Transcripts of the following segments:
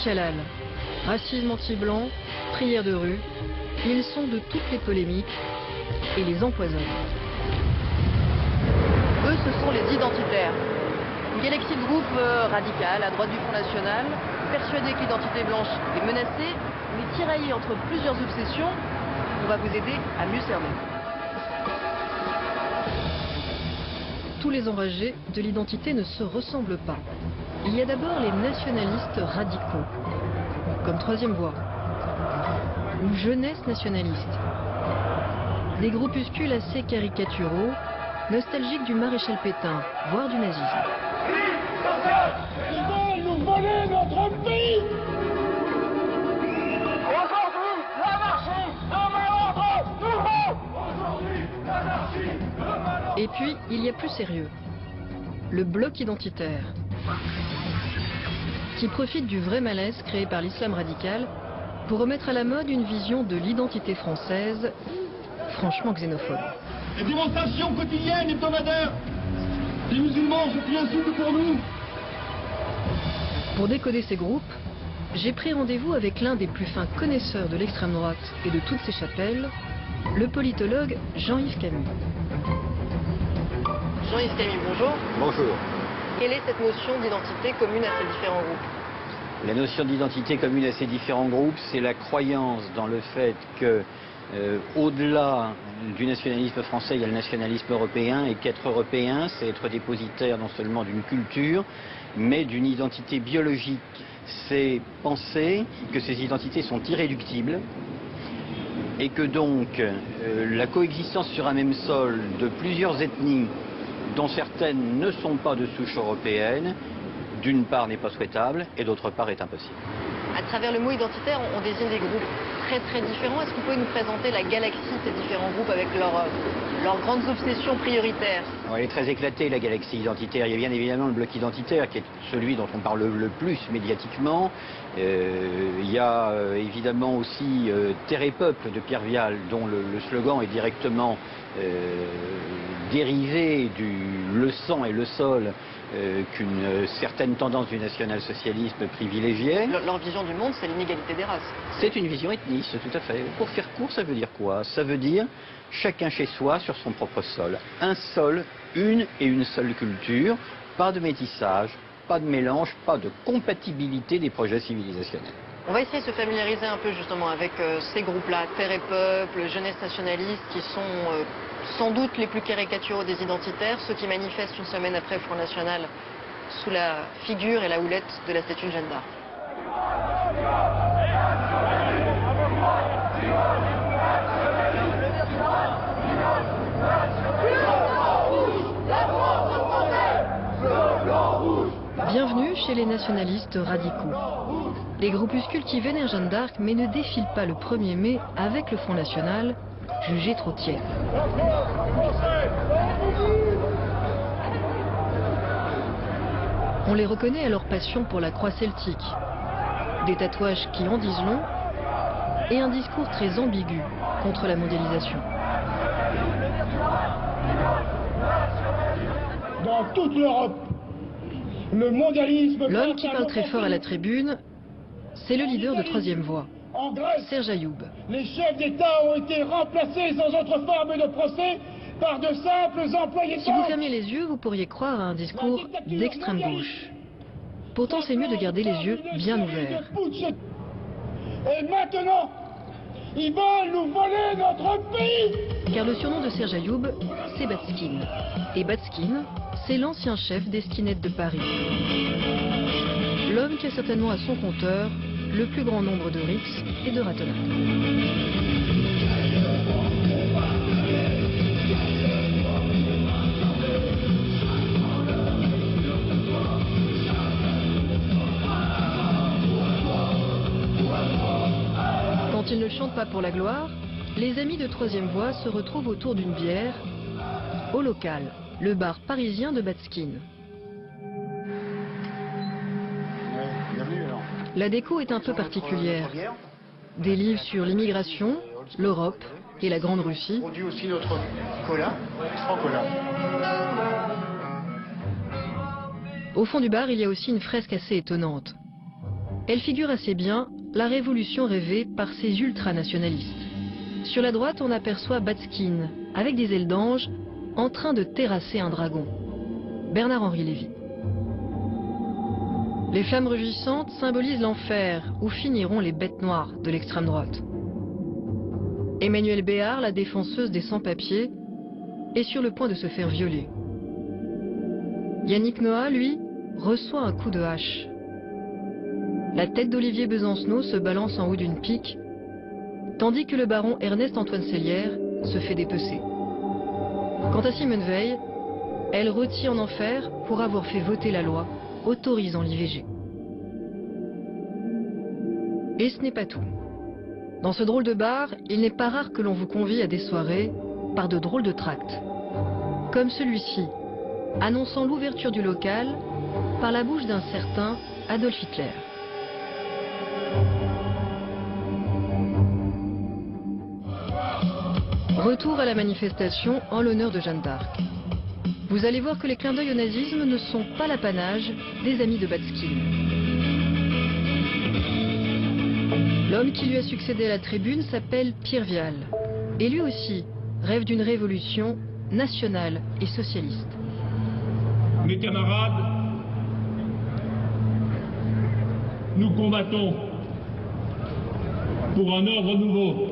Bouc halal, racisme anti-blanc, prière de rue, ils sont de toutes les polémiques et les empoisonnent. Eux, ce sont les identitaires. Une galaxie de groupes radicales à droite du Front National, persuadés que l'identité blanche est menacée, mais tiraillés entre plusieurs obsessions. On va vous aider à mieux cerner. Tous les enragés de l'identité ne se ressemblent pas. Il y a d'abord les nationalistes radicaux, comme Troisième Voie, ou jeunesse nationaliste. Des groupuscules assez caricaturaux, nostalgiques du maréchal Pétain, voire du nazisme. Ils veulent nous voler notre pays! Aujourd'hui, l'anarchie, demain l'ordre, nouveau! Aujourd'hui, l'anarchie, demain l'ordre! Et puis, il y a plus sérieux. Le bloc identitaire, qui profite du vrai malaise créé par l'islam radical pour remettre à la mode une vision de l'identité française franchement xénophobe. Les démonstrations quotidiennes, hebdomadaires, les musulmans sont plus insultes pour nous. Pour décoder ces groupes, j'ai pris rendez-vous avec l'un des plus fins connaisseurs de l'extrême droite et de toutes ses chapelles, le politologue Jean-Yves Camus. Jean-Yves Camus, bonjour. Bonjour. Quelle est cette notion d'identité commune à ces différents groupes? La notion d'identité commune à ces différents groupes, c'est la croyance dans le fait que, au-delà du nationalisme français, il y a le nationalisme européen, et qu'être européen, c'est être dépositaire non seulement d'une culture, mais d'une identité biologique. C'est penser que ces identités sont irréductibles, et que donc la coexistence sur un même sol de plusieurs ethnies, dont certaines ne sont pas de souche européenne, d'une part n'est pas souhaitable et d'autre part est impossible. À travers le mot identitaire, on désigne des groupes très différents. Est-ce que vous pouvez nous présenter la galaxie de ces différents groupes avec leurs grandes obsessions prioritaires? Elle est très éclatée, la galaxie identitaire. Il y a bien évidemment le bloc identitaire qui est celui dont on parle le plus médiatiquement. Il y a évidemment aussi Terre et Peuple de Pierre Vial, dont le slogan est directement dérivé du le sang et le sol qu'une certaine tendance du national-socialisme privilégiait. Leur vision du monde, c'est l'inégalité des races. C'est une vision ethnique, tout à fait. Pour faire court, ça veut dire quoi? Ça veut dire chacun chez soi, sur son propre sol. Un sol, une et une seule culture, pas de métissage, pas de mélange, pas de compatibilité des projets civilisationnels. On va essayer de se familiariser un peu justement avec ces groupes-là, Terre et Peuple, Jeunesse nationaliste, qui sont sans doute les plus caricaturaux des identitaires, ceux qui manifestent une semaine après le Front National sous la figure et la houlette de la statue de Jeanne d'Arc. Bienvenue chez les nationalistes radicaux. Les groupuscules qui vénèrent Jeanne d'Arc mais ne défilent pas le 1er mai avec le Front National, jugé trop tiède. On les reconnaît à leur passion pour la croix celtique, des tatouages qui en disent long et un discours très ambigu contre la mondialisation. Dans toute l'Europe, le mondialisme... L'homme qui parle très fort à la tribune, c'est le leader de Troisième Voie, En Grèce, Serge Ayoub. les chefs d'État ont été remplacés sans autre forme de procès par de simples employés de Si vous banque. fermiez les yeux, vous pourriez croire à un discours d'extrême gauche. Pourtant, c'est mieux de garder les yeux bien ouverts. Et maintenant, ils veulent nous voler notre pays. Car le surnom de Serge Ayoub, c'est Batskin. Et Batskin, c'est l'ancien chef des skinheads de Paris. L'homme qui a certainement à son compteur le plus grand nombre de rixes et de ratonnades. Quand ils ne chantent pas pour la gloire, les amis de Troisième Voie se retrouvent autour d'une bière au local, le bar parisien de Batskin. La déco est un peu particulière. Des livres sur l'immigration, l'Europe et la Grande Russie. On produit aussi notre cola, sans cola. Au fond du bar, il y a aussi une fresque assez étonnante. Elle figure assez bien la révolution rêvée par ces ultranationalistes. Sur la droite, on aperçoit Batskin, avec des ailes d'ange, en train de terrasser un dragon. Bernard-Henri Lévy. Les flammes rugissantes symbolisent l'enfer, où finiront les bêtes noires de l'extrême droite. Emmanuelle Béard, la défenseuse des sans-papiers, est sur le point de se faire violer. Yannick Noah, lui, reçoit un coup de hache. La tête d'Olivier Besancenot se balance en haut d'une pique, tandis que le baron Ernest-Antoine Sellière se fait dépecer. Quant à Simone Veil, elle rôtit en enfer pour avoir fait voter la loi autorisant l'IVG. Et ce n'est pas tout. Dans ce drôle de bar, il n'est pas rare que l'on vous convie à des soirées par de drôles de tracts. Comme celui-ci, annonçant l'ouverture du local par la bouche d'un certain Adolf Hitler. Retour à la manifestation en l'honneur de Jeanne d'Arc. Vous allez voir que les clins d'œil au nazisme ne sont pas l'apanage des amis de Batskin. L'homme qui lui a succédé à la tribune s'appelle Pierre Vial. Et lui aussi rêve d'une révolution nationale et socialiste. Mes camarades, nous combattons pour un ordre nouveau,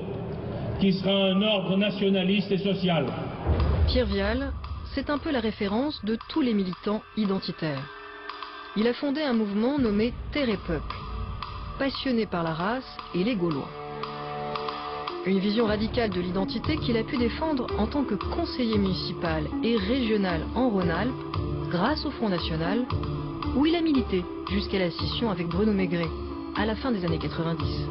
qui sera un ordre nationaliste et social. Pierre Vial, c'est un peu la référence de tous les militants identitaires. Il a fondé un mouvement nommé Terre et Peuple, passionné par la race et les Gaulois. Une vision radicale de l'identité qu'il a pu défendre en tant que conseiller municipal et régional en Rhône-Alpes, grâce au Front National, où il a milité jusqu'à la scission avec Bruno Maigret, à la fin des années 90.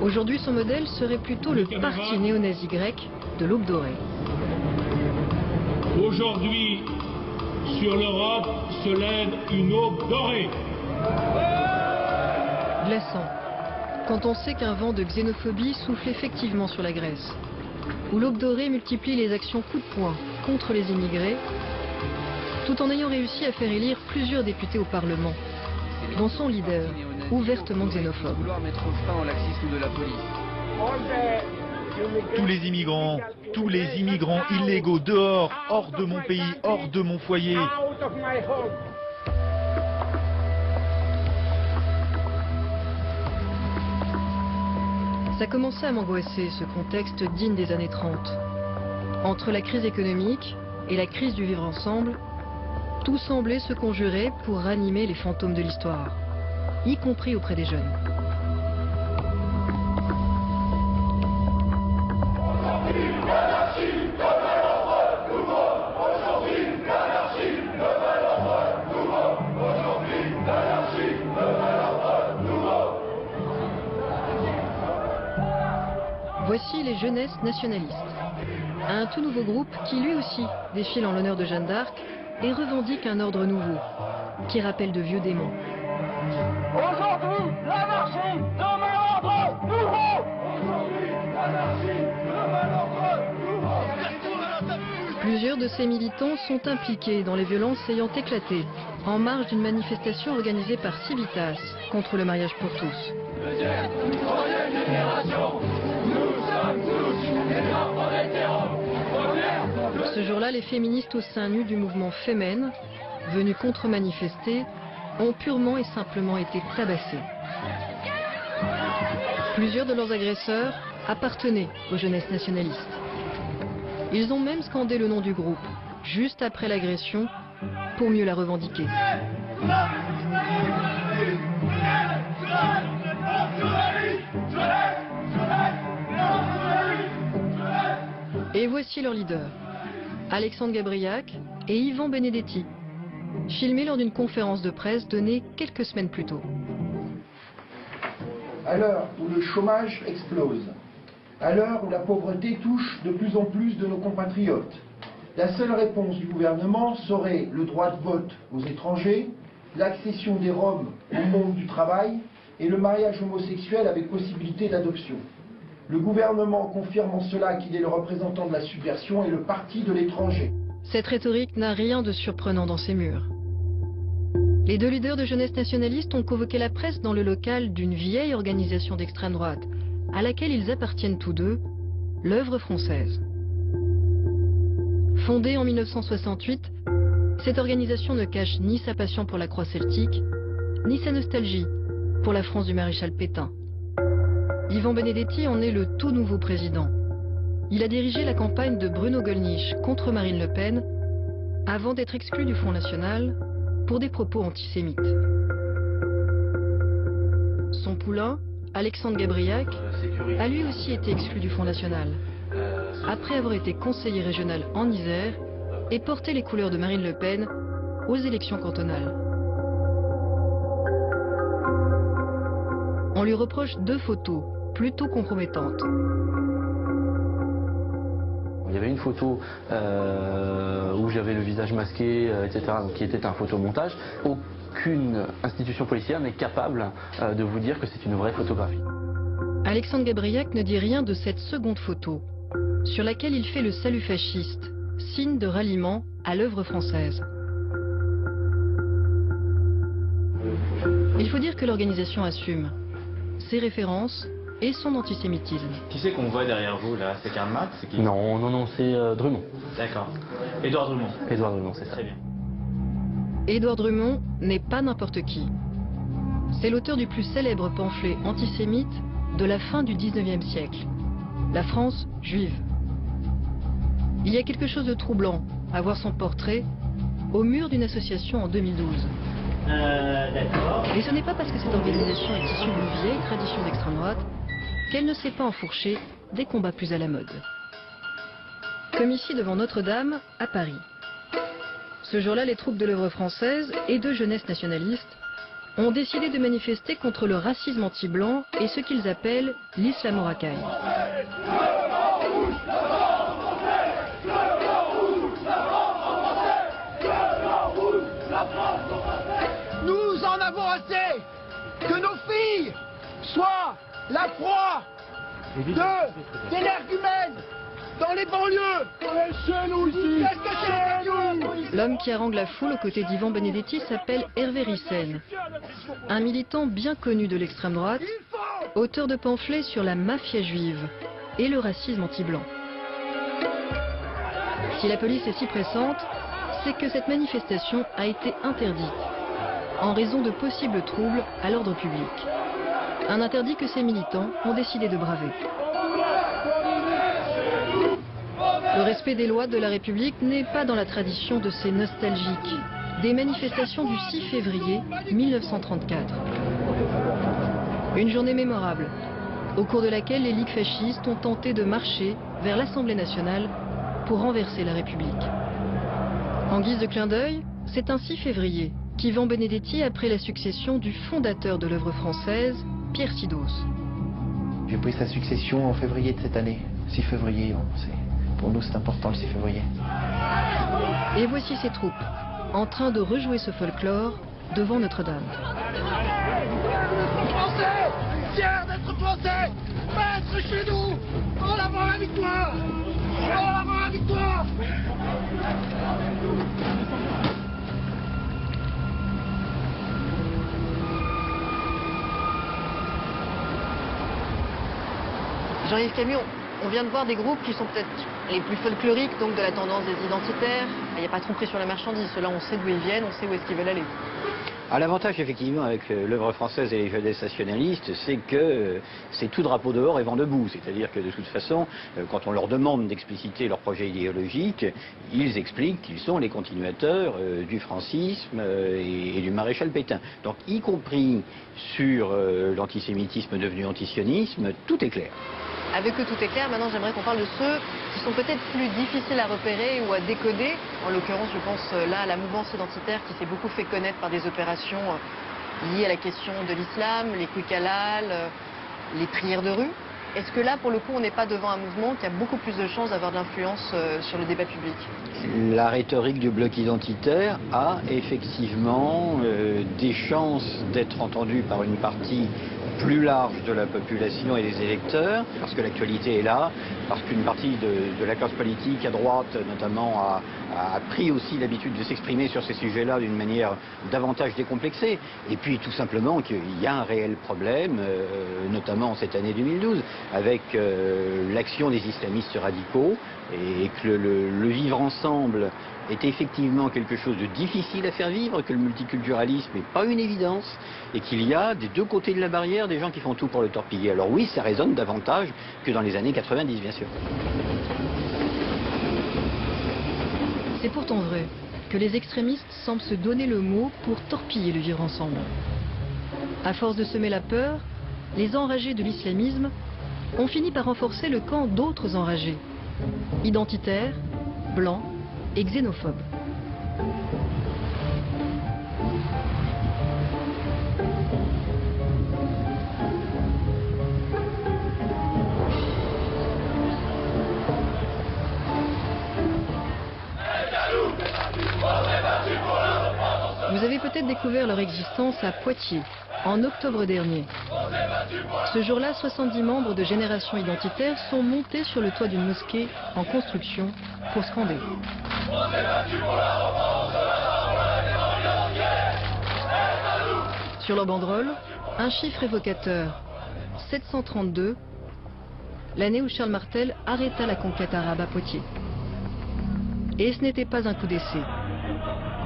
Aujourd'hui, son modèle serait plutôt le parti néo-nazi grec de l'Aube dorée. Aujourd'hui, sur l'Europe se lève une aube dorée. Glaçant, quand on sait qu'un vent de xénophobie souffle effectivement sur la Grèce, où l'Aube dorée multiplie les actions coup de poing contre les immigrés, tout en ayant réussi à faire élire plusieurs députés au Parlement, dont son leader, ouvertement xénophobe. Tous les immigrants illégaux dehors, hors de mon pays, hors de mon foyer. Ça commençait à m'angoisser, ce contexte digne des années 30. Entre la crise économique et la crise du vivre ensemble, tout semblait se conjurer pour ranimer les fantômes de l'histoire, y compris auprès des jeunes. Voici les jeunesses nationalistes, un tout nouveau groupe qui lui aussi défile en l'honneur de Jeanne d'Arc et revendique un ordre nouveau, qui rappelle de vieux démons. Aujourd'hui, l'anarchie demain l'ordre nouveau. Aujourd'hui, l'anarchie demain l'ordre nouveau. Plusieurs de ces militants sont impliqués dans les violences ayant éclaté en marge d'une manifestation organisée par Civitas contre le mariage pour tous. Ce jour-là, les féministes au sein nu du mouvement Femen, venus contre-manifester, ont purement et simplement été tabassés. Plusieurs de leurs agresseurs appartenaient aux jeunesses nationalistes. Ils ont même scandé le nom du groupe, juste après l'agression, pour mieux la revendiquer. Et voici leur leader, Alexandre Gabriac et Yvan Benedetti, filmés lors d'une conférence de presse donnée quelques semaines plus tôt. À l'heure où le chômage explose, à l'heure où la pauvreté touche de plus en plus de nos compatriotes, la seule réponse du gouvernement serait le droit de vote aux étrangers, l'accession des Roms au monde du travail et le mariage homosexuel avec possibilité d'adoption. Le gouvernement confirme en cela qu'il est le représentant de la subversion et le parti de l'étranger. Cette rhétorique n'a rien de surprenant dans ces murs. Les deux leaders de jeunesse nationaliste ont convoqué la presse dans le local d'une vieille organisation d'extrême droite, à laquelle ils appartiennent tous deux, l'Œuvre française. Fondée en 1968, cette organisation ne cache ni sa passion pour la croix celtique, ni sa nostalgie pour la France du maréchal Pétain. Yvan Benedetti en est le tout nouveau président. Il a dirigé la campagne de Bruno Gollnisch contre Marine Le Pen avant d'être exclu du Front National pour des propos antisémites. Son poulain, Alexandre Gabriac, a lui aussi été exclu du Front National, après avoir été conseiller régional en Isère et porté les couleurs de Marine Le Pen aux élections cantonales. On lui reproche 2 photos, plutôt compromettantes. Il y avait une photo où j'avais le visage masqué, etc., donc qui était un photomontage. Aucune institution policière n'est capable de vous dire que c'est une vraie photographie. Alexandre Gabriac ne dit rien de cette seconde photo, sur laquelle il fait le salut fasciste, signe de ralliement à l'œuvre française. Il faut dire que l'organisation assume ses références et son antisémitisme. Qui c'est qu'on voit derrière vous là? C'est Karl Marx? C'est qui? Non, c'est Drummond. D'accord. Édouard Drummond. Édouard Drummond, c'est ça. Très bien. Édouard Drummond n'est pas n'importe qui. C'est l'auteur du plus célèbre pamphlet antisémite de la fin du 19e siècle, La France juive. Il y a quelque chose de troublant à voir son portrait au mur d'une association en 2012. Et ce n'est pas parce que cette organisation est issue d'une vieille tradition d'extrême droite qu'elle ne s'est pas enfourchée des combats plus à la mode. Comme ici devant Notre-Dame, à Paris. Ce jour-là, les troupes de l'œuvre française et de jeunesse nationaliste ont décidé de manifester contre le racisme anti-blanc et ce qu'ils appellent l'islamo-racaille. Nous en avons assez que nos filles soient la proie d'énergumènes dans les banlieues. Qu'est-ce que c'est? L'homme qui harangue la foule aux côtés d'Yvan Benedetti s'appelle Hervé Ryssen, un militant bien connu de l'extrême droite, auteur de pamphlets sur la mafia juive et le racisme anti-blanc. Si la police est si pressante, c'est que cette manifestation a été interdite en raison de possibles troubles à l'ordre public. Un interdit que ces militants ont décidé de braver. Le respect des lois de la République n'est pas dans la tradition de ces nostalgiques des manifestations du 6 février 1934. Une journée mémorable, au cours de laquelle les ligues fascistes ont tenté de marcher vers l'Assemblée nationale pour renverser la République. En guise de clin d'œil, c'est un 6 février qu'Yvan Benedetti a pris la succession du fondateur de l'œuvre française, Pierre Sidos. J'ai pris sa succession en février de cette année. 6 février, pour nous c'est important le 6 février. Et voici ses troupes, en train de rejouer ce folklore devant Notre-Dame. Français, fiers d'être français, maîtres chez nous, en avant la victoire, en avant la victoire. Jean-Yves Camus, on vient de voir des groupes qui sont peut-être les plus folkloriques, donc de la tendance des identitaires. Il n'y a pas de tromperie sur la marchandise, ceux-là on sait d'où ils viennent, on sait où est-ce qu'ils veulent aller. L'avantage effectivement avec l'œuvre française et les jeunesses nationalistes, c'est que c'est tout drapeau dehors et vent debout. C'est-à-dire que de toute façon, quand on leur demande d'expliciter leur projet idéologique, ils expliquent qu'ils sont les continuateurs du francisme et du maréchal Pétain. Donc y compris sur l'antisémitisme devenu antisionisme, tout est clair. Avec eux, tout est clair. Maintenant, j'aimerais qu'on parle de ceux qui sont peut-être plus difficiles à repérer ou à décoder. En l'occurrence, je pense là à la mouvance identitaire qui s'est beaucoup fait connaître par des opérations liées à la question de l'islam, les quick halal, les prières de rue. Est-ce que là, pour le coup, on n'est pas devant un mouvement qui a beaucoup plus de chances d'avoir de l'influence sur le débat public? La rhétorique du bloc identitaire a effectivement des chances d'être entendue par une partie plus large de la population et des électeurs, parce que l'actualité est là. parce qu'une partie de la classe politique à droite, notamment, a pris aussi l'habitude de s'exprimer sur ces sujets-là d'une manière davantage décomplexée. Et puis tout simplement qu'il y a un réel problème, notamment cette année 2012, avec l'action des islamistes radicaux, et que le vivre ensemble est effectivement quelque chose de difficile à faire vivre, que le multiculturalisme n'est pas une évidence, et qu'il y a des deux côtés de la barrière des gens qui font tout pour le torpiller. Alors oui, ça résonne davantage que dans les années 90, bien sûr. C'est pourtant vrai que les extrémistes semblent se donner le mot pour torpiller le vivre ensemble. À force de semer la peur, les enragés de l'islamisme ont fini par renforcer le camp d'autres enragés, identitaires, blancs et xénophobes. Vous avez peut-être découvert leur existence à Poitiers, en octobre dernier. Ce jour-là, 70 membres de Génération Identitaire sont montés sur le toit d'une mosquée en construction pour scander. Sur leur banderole, un chiffre évocateur, 732, l'année où Charles Martel arrêta la conquête arabe à Poitiers. Et ce n'était pas un coup d'essai.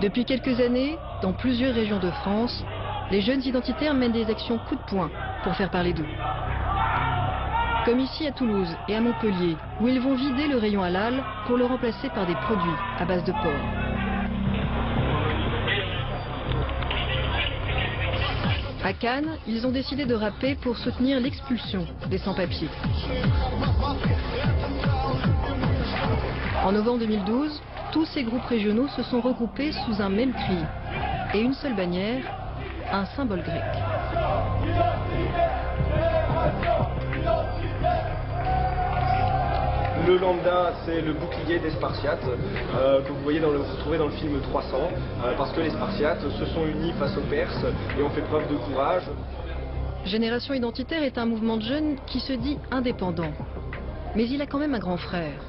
Depuis quelques années, dans plusieurs régions de France, les jeunes identitaires mènent des actions coup de poing pour faire parler d'eux. Comme ici à Toulouse et à Montpellier, où ils vont vider le rayon halal pour le remplacer par des produits à base de porc. À Cannes, ils ont décidé de rapper pour soutenir l'expulsion des sans-papiers. En novembre 2012, tous ces groupes régionaux se sont regroupés sous un même cri et une seule bannière, un symbole grec. Le lambda, c'est le bouclier des Spartiates que vous trouvez dans le film 300, parce que les Spartiates se sont unis face aux Perses et ont fait preuve de courage. Génération Identitaire est un mouvement de jeunes qui se dit indépendant. Mais il a quand même un grand frère.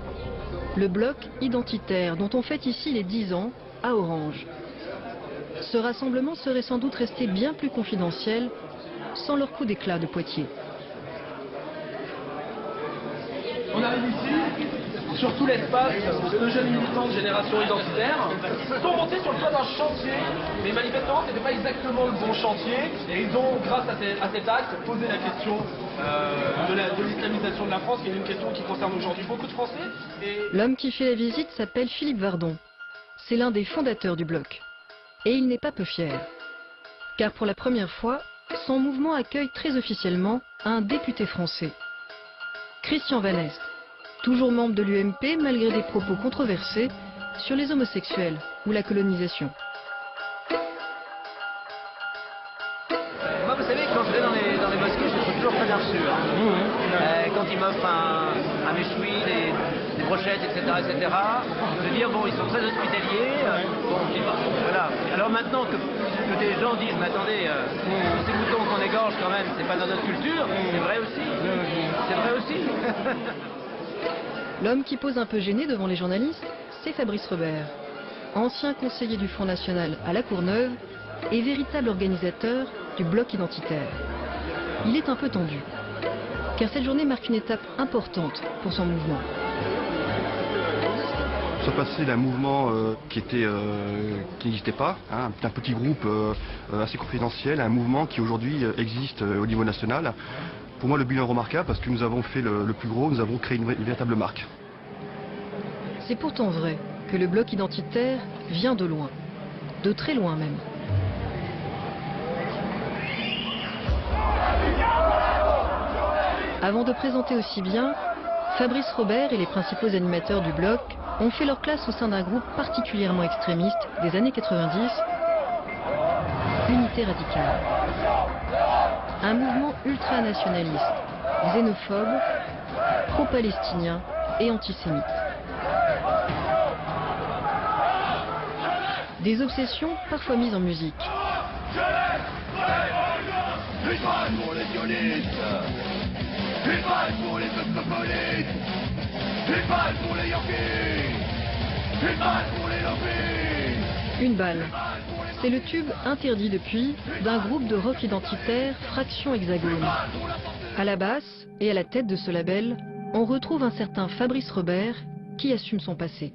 Le Bloc Identitaire, dont on fête ici les 10 ans, à Orange. Ce rassemblement serait sans doute resté bien plus confidentiel sans leur coup d'éclat de Poitiers. On arrive ici, sur tout l'espace, de jeunes militants de Génération Identitaire sont montés sur le toit d'un chantier, mais manifestement ce n'était pas exactement le bon chantier, et ils ont, grâce à cet acte, posé la question de l'islamisation de la France, qui est une question qui concerne aujourd'hui beaucoup de Français. L'homme qui fait la visite s'appelle Philippe Vardon. C'est l'un des fondateurs du Bloc. Et il n'est pas peu fier. Car pour la première fois, son mouvement accueille très officiellement un député français. Christian Van Est, toujours membre de l'UMP malgré des propos controversés sur les homosexuels ou la colonisation. Moi, vous savez, quand je vais dans les mosquées, je suis toujours très bien reçu. Quand ils m'offrent un méchoui, des brochettes, etc., je veux dire, bon, ils sont très hospitaliers. Voilà. Alors maintenant que des gens disent, mais attendez, ces moutons qu'on égorge quand même, c'est pas dans notre culture, c'est vrai aussi. C'est vrai aussi. L'homme qui pose un peu gêné devant les journalistes, c'est Fabrice Robert, ancien conseiller du Front National à La Courneuve et véritable organisateur du Bloc Identitaire. Il est un peu tendu, car cette journée marque une étape importante pour son mouvement. Nous sommes passés d'un mouvement qui n'existait pas, d'un petit groupe assez confidentiel, à un mouvement qui aujourd'hui existe au niveau national. Pour moi, le bilan est remarquable parce que nous avons fait le plus gros, nous avons créé une véritable marque. C'est pourtant vrai que le Bloc Identitaire vient de loin, de très loin même. Avant de présenter aussi bien, Fabrice Robert et les principaux animateurs du Bloc ont fait leur classe au sein d'un groupe particulièrement extrémiste des années 90, Unité Radicale. Un mouvement ultranationaliste, xénophobe, pro-palestinien et antisémite. Des obsessions parfois mises en musique. Ils parlent pour les sionistes, ils parlent pour les cosmopolites. Une balle pour les Yankees! Une balle pour les lobbies! Une balle. C'est le tube interdit depuis d'un groupe de rock identitaire Fraction Hexagone. À la basse et à la tête de ce label, on retrouve un certain Fabrice Robert qui assume son passé.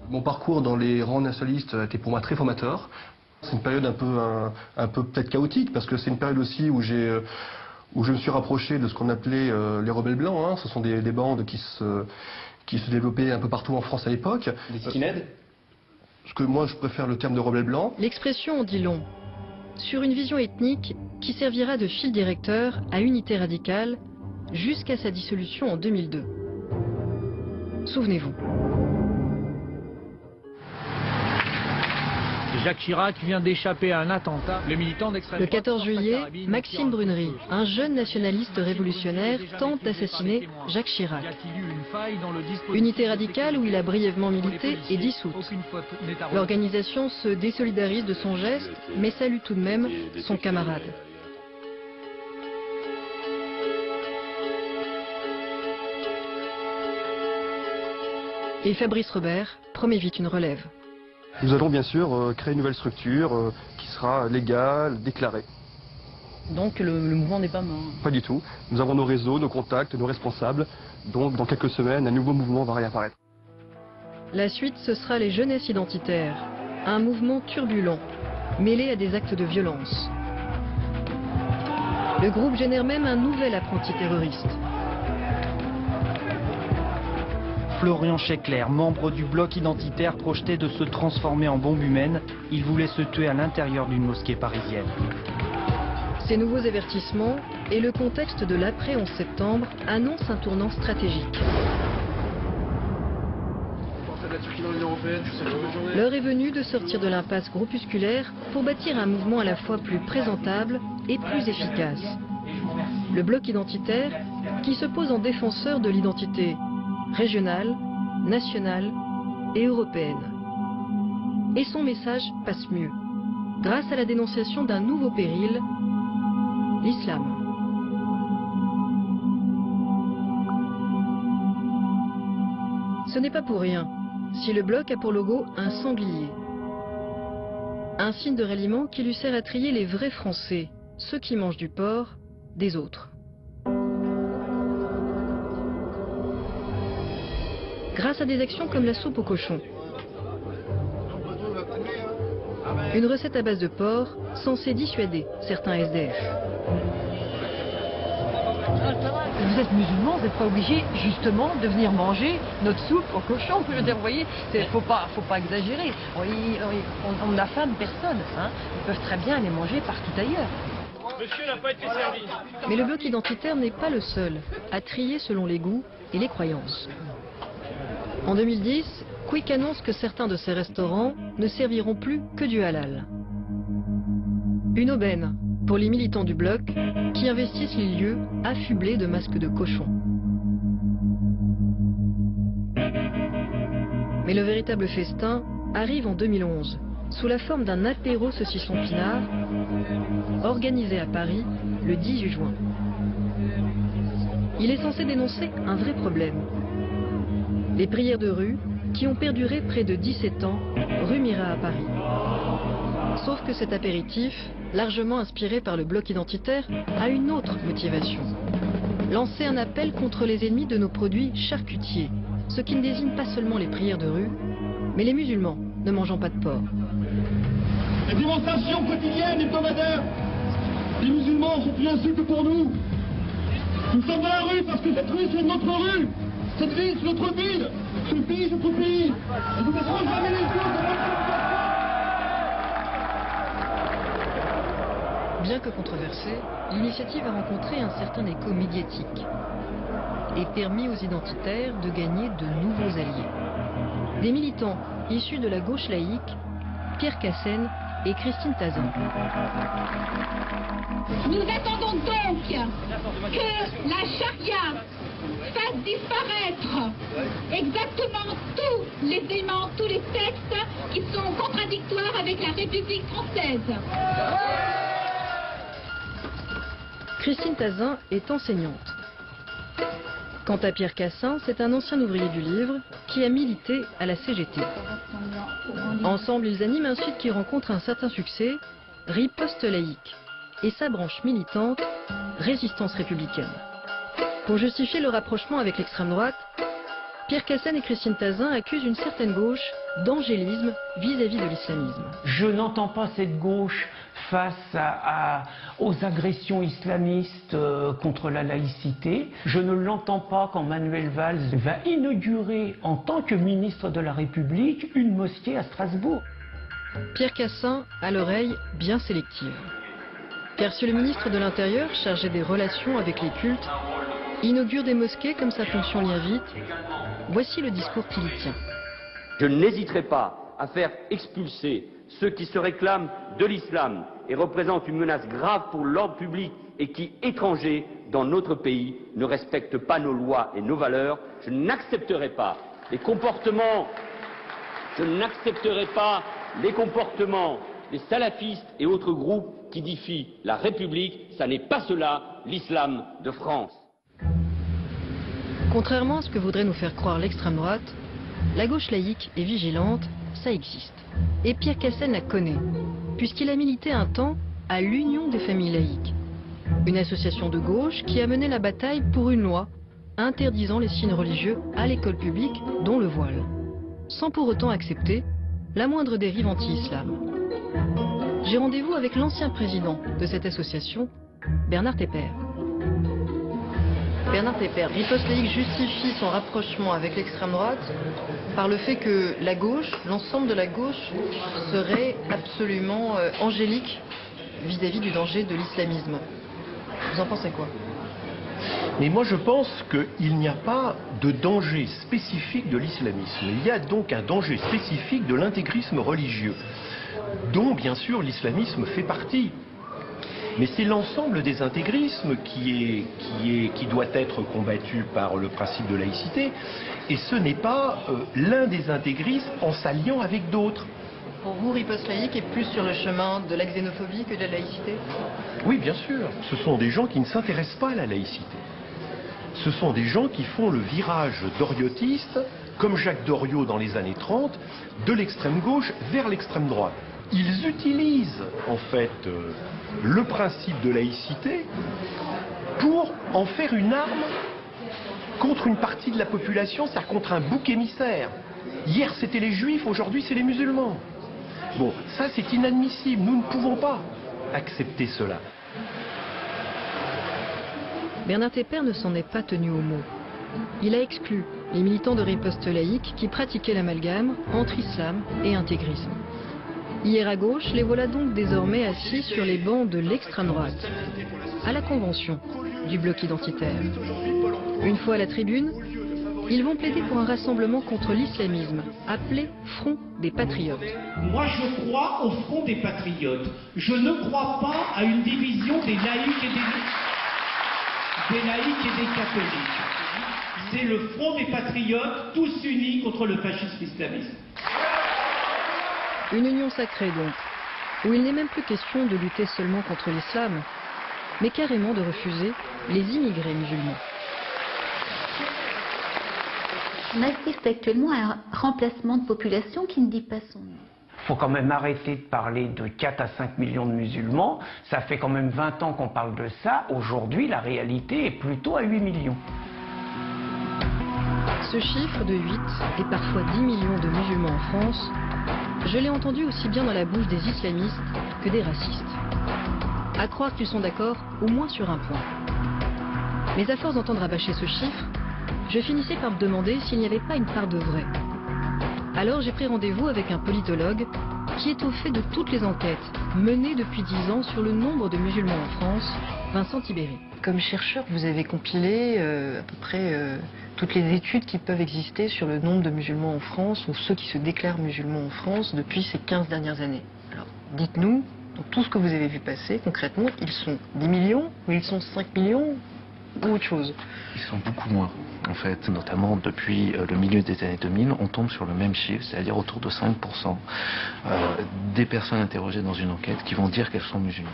Mon parcours dans les rangs nationalistes a été pour moi très formateur. C'est une période un peu peut-être chaotique parce que c'est une période aussi où je me suis rapproché de ce qu'on appelait les rebelles blancs. Hein. Ce sont des bandes qui se développaient un peu partout en France à l'époque. Des skinheads? Parce que moi je préfère le terme de rebelle blanc. L'expression en dit long. Sur une vision ethnique qui servira de fil directeur à Unité Radicale jusqu'à sa dissolution en 2002. Souvenez-vous. Jacques Chirac vient d'échapper à un attentat. Le militant d'extrême Le droite 14 juillet, porte sa carabine Maxime sur Brunery, un jeune nationaliste révolutionnaire, tente d'assassiner Jacques Chirac. Y a-t-il eu une faille dans le dispositif Unité de radicale où il a brièvement milité est dissoute. Aucune faute n'est à reprocher. L'organisation se désolidarise de son geste, mais salue tout de même son camarade. Et Fabrice Robert promet vite une relève. Nous allons bien sûr créer une nouvelle structure qui sera légale, déclarée. Donc le mouvement n'est pas mort? Pas du tout. Nous avons nos réseaux, nos contacts, nos responsables. Donc dans quelques semaines, un nouveau mouvement va réapparaître. La suite, ce sera les jeunesses identitaires. Un mouvement turbulent, mêlé à des actes de violence. Le groupe génère même un nouvel apprenti terroriste. Florian Schekler, membre du bloc identitaire, projetait de se transformer en bombe humaine. Il voulait se tuer à l'intérieur d'une mosquée parisienne. Ces nouveaux avertissements et le contexte de l'après 11 septembre annoncent un tournant stratégique. L'heure est venue de sortir de l'impasse groupusculaire pour bâtir un mouvement à la fois plus présentable et plus efficace. Le bloc identitaire qui se pose en défenseur de l'identité régionale, nationale et européenne. Et son message passe mieux, grâce à la dénonciation d'un nouveau péril, l'islam. Ce n'est pas pour rien si le bloc a pour logo un sanglier. Un signe de ralliement qui lui sert à trier les vrais Français, ceux qui mangent du porc, des autres. Grâce à des actions comme la soupe aux cochons. Une recette à base de porc censée dissuader certains SDF. Vous êtes musulman, vous n'êtes pas obligé justement de venir manger notre soupe au cochon. Je veux dire, vous voyez, faut pas exagérer. On n'affame personne. Hein. Ils peuvent très bien aller manger partout ailleurs. Monsieur n'a pas été servi. Mais le bloc identitaire n'est pas le seul à trier selon les goûts et les croyances. En 2010, Quick annonce que certains de ses restaurants ne serviront plus que du halal. Une aubaine pour les militants du bloc qui investissent les lieux affublés de masques de cochon. Mais le véritable festin arrive en 2011, sous la forme d'un apéro saucisson pinard, organisé à Paris le 18 juin. Il est censé dénoncer un vrai problème. Les prières de rue qui ont perduré près de 17 ans, rue Mira à Paris. Sauf que cet apéritif, largement inspiré par le bloc identitaire, a une autre motivation. Lancer un appel contre les ennemis de nos produits charcutiers, ce qui ne désigne pas seulement les prières de rue, mais les musulmans ne mangeant pas de porc. Les démonstrations quotidiennes, hebdomadaires, les musulmans sont plus insultes pour nous. Nous sommes dans la rue parce que cette rue, c'est notre rue. Cette ville, c'est notre ville. Ce pays, c'est notre pays. Et nous ne ferons jamais les choses. Bien que controversée, l'initiative a rencontré un certain écho médiatique et permis aux identitaires de gagner de nouveaux alliés. Des militants issus de la gauche laïque, Pierre Cassaigne et Christine Tazan. Nous attendons donc que la charia fasse disparaître exactement tous les éléments, tous les textes qui sont contradictoires avec la République française. Christine Tazan est enseignante. Quant à Pierre Cassin, c'est un ancien ouvrier du livre qui a milité à la CGT. Ensemble, ils animent un site qui rencontre un certain succès, Riposte laïque, et sa branche militante, Résistance républicaine. Pour justifier le rapprochement avec l'extrême droite, Pierre Cassin et Christine Tazin accusent une certaine gauche d'angélisme vis-à-vis de l'islamisme. Je n'entends pas cette gauche face aux agressions islamistes contre la laïcité. Je ne l'entends pas quand Manuel Valls va inaugurer en tant que ministre de la République une mosquée à Strasbourg. Pierre Cassin a l'oreille bien sélective. Car si le ministre de l'Intérieur, chargé des relations avec les cultes, inaugure des mosquées comme sa fonction l'y invite, voici le discours qu'il y tient. Je n'hésiterai pas à faire expulser ceux qui se réclament de l'islam et représentent une menace grave pour l'ordre public et qui, étrangers dans notre pays, ne respectent pas nos lois et nos valeurs. Je n'accepterai pas les comportements, des salafistes et autres groupes qui défient la République. Ça n'est pas cela, l'islam de France. Contrairement à ce que voudrait nous faire croire l'extrême droite, la gauche laïque et vigilante, ça existe. Et Pierre Cassin la connaît, puisqu'il a milité un temps à l'Union des familles laïques, une association de gauche qui a mené la bataille pour une loi interdisant les signes religieux à l'école publique, dont le voile, sans pour autant accepter la moindre dérive anti-islam. J'ai rendez-vous avec l'ancien président de cette association, Bernard Tepper. Bernard Tepper, Riposte laïque justifie son rapprochement avec l'extrême droite par le fait que la gauche, l'ensemble de la gauche, serait absolument angélique vis-à-vis du danger de l'islamisme. Vous en pensez quoi? Mais moi je pense qu'il n'y a pas de danger spécifique de l'islamisme. Il y a donc un danger spécifique de l'intégrisme religieux, dont bien sûr l'islamisme fait partie. Mais c'est l'ensemble des intégrismes qui doit être combattu par le principe de laïcité, et ce n'est pas l'un des intégrismes en s'alliant avec d'autres. Pour vous, Riposte laïque est plus sur le chemin de la xénophobie que de la laïcité? Oui, bien sûr. Ce sont des gens qui ne s'intéressent pas à la laïcité. Ce sont des gens qui font le virage doriotiste, comme Jacques Doriot dans les années 30, de l'extrême gauche vers l'extrême droite. Ils utilisent en fait le principe de laïcité pour en faire une arme contre une partie de la population, c'est-à-dire contre un bouc émissaire. Hier c'était les juifs, aujourd'hui c'est les musulmans. Bon, ça c'est inadmissible, nous ne pouvons pas accepter cela. Bernard Tepper ne s'en est pas tenu au mot. Il a exclu les militants de Riposte laïque qui pratiquaient l'amalgame entre islam et intégrisme. Hier à gauche, les voilà donc désormais assis sur les bancs de l'extrême droite, à la convention du bloc identitaire. Une fois à la tribune, ils vont plaider pour un rassemblement contre l'islamisme, appelé Front des Patriotes. Moi je crois au Front des Patriotes. Je ne crois pas à une division des laïcs et des catholiques. C'est le Front des Patriotes, tous unis contre le fascisme islamiste. Une union sacrée donc, où il n'est même plus question de lutter seulement contre l'islam, mais carrément de refuser les immigrés musulmans. On assiste actuellement à un remplacement de population qui ne dit pas son nom. Il faut quand même arrêter de parler de 4 à 5 millions de musulmans. Ça fait quand même 20 ans qu'on parle de ça. Aujourd'hui, la réalité est plutôt à 8 millions. Ce chiffre de 8 et parfois 10 millions de musulmans en France, je l'ai entendu aussi bien dans la bouche des islamistes que des racistes. À croire qu'ils sont d'accord au moins sur un point. Mais à force d'entendre rabâcher ce chiffre, je finissais par me demander s'il n'y avait pas une part de vrai. Alors j'ai pris rendez-vous avec un politologue qui est au fait de toutes les enquêtes menées depuis 10 ans sur le nombre de musulmans en France, Vincent Tibéri. Comme chercheur, vous avez compilé à peu près toutes les études qui peuvent exister sur le nombre de musulmans en France, ou ceux qui se déclarent musulmans en France depuis ces 15 dernières années. Alors, dites-nous, dans tout ce que vous avez vu passer, concrètement, ils sont 10 millions ou ils sont 5 millions? ou autre chose? Ils sont beaucoup moins. En fait, notamment depuis le milieu des années 2000, on tombe sur le même chiffre, c'est-à-dire autour de 5% des personnes interrogées dans une enquête qui vont dire qu'elles sont musulmanes.